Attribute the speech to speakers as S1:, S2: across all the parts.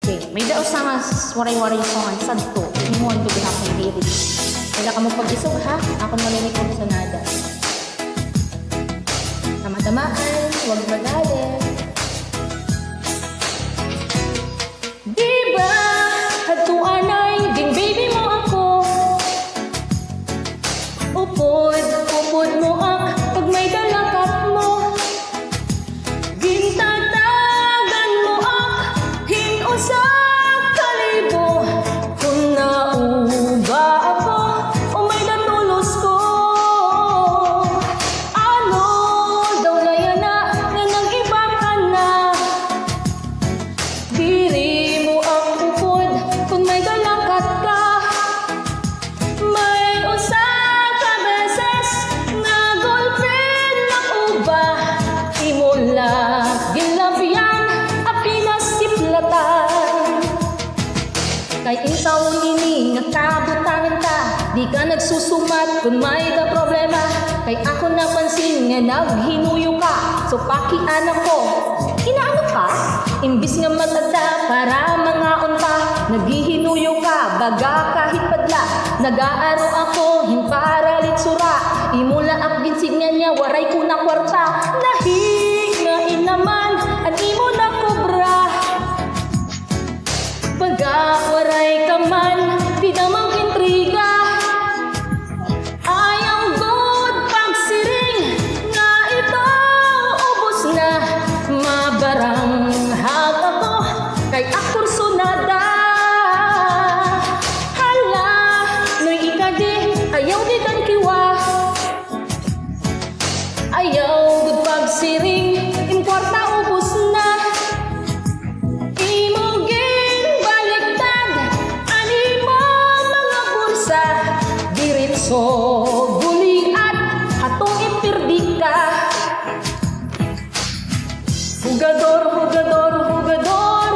S1: Okay, may daos nga waray-waray ko nga sadto. Himuan ko ginakong diri. Kaya ka mo pag-isog ha, ako malinikod sa nada. Tama-tamaan, huwag magalit. Diba, hatuan ay din baby mo ako. Upod mo ak, pag may dalakat mo. Gintatagan mo ak, hinusa kalibo. Kung nauba ako, o may natulos ko. Ano daw na yan na nag-iba ka na. Diri mo ang upod, kung may dalakat ka. May usa ka beses na gulpin na uba. Imula ginlabian a pinasiplatan. Kay intaw ini nga kabutangan ka, di ka nagsusumat kung may da problema. Kay ako napansin nga naghinuyo ka, so pakianak ko. Inaano ka? Imbis nga matanda para mga unta, naghihinuyo ka, baga kahit padla. Nag-aaro ako, himparalit sura. Imula ak ginsignan niya, waray ko na kwarta. Nahingain naman, an imo na kubra. Baga waray ka man, di namang intriga. Ayaw good pagsiring, nga ito ubos na. Mabaranghag ako, kay akursunada. Hala, no'y ikadi, ayaw di kan kiwa. Ayaw good pagsiring, importa ubos na. Imugin baliktad, animo mga bursa. Diritso guliat, atong ipirdi ka. Hugador, hugador, hugador.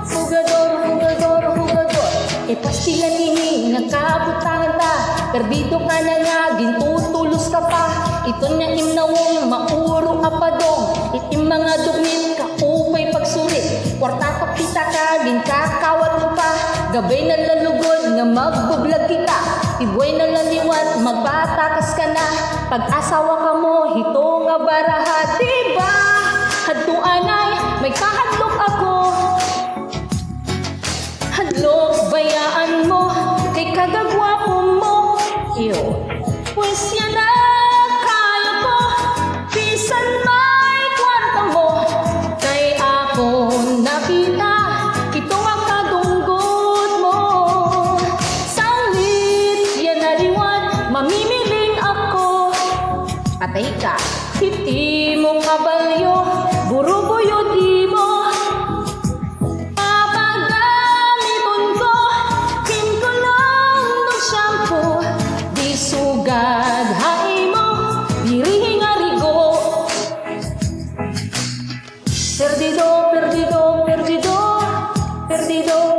S1: Hugador, hugador, hugador. Ipastilan nini nga kabutangan ta. Perdido ka na nga, gintutulos ka pa. Ito nga imnawong mauro apadong. Itim mga dumit ka upay pagsulit. Kwarta kapita ka, ginkakawat mo pa. Gabay na lalugod nga magbublag kita. Ibuay na laliwat, magbatakas ka na. Pag-asawa ka mo, hito nga baraha. Diba? Hadtuan ay may kahadlok ako. Hadlok bayaan mo, kay kagagwapo mo. Iyo, pues yan na kaya ko. Pisan may kwarta mo. Kay ako nakita, ito ang kadunggot mo. Salit yan na liwan, mamimiling ako. Patay ka, hiti mo kabalyo, burubuyo di mo. Papagamiton ko, kinkulong ng shampoo. Di sugad hai mo, diri nga rigo. Perdido, perdido, perdido, perdido.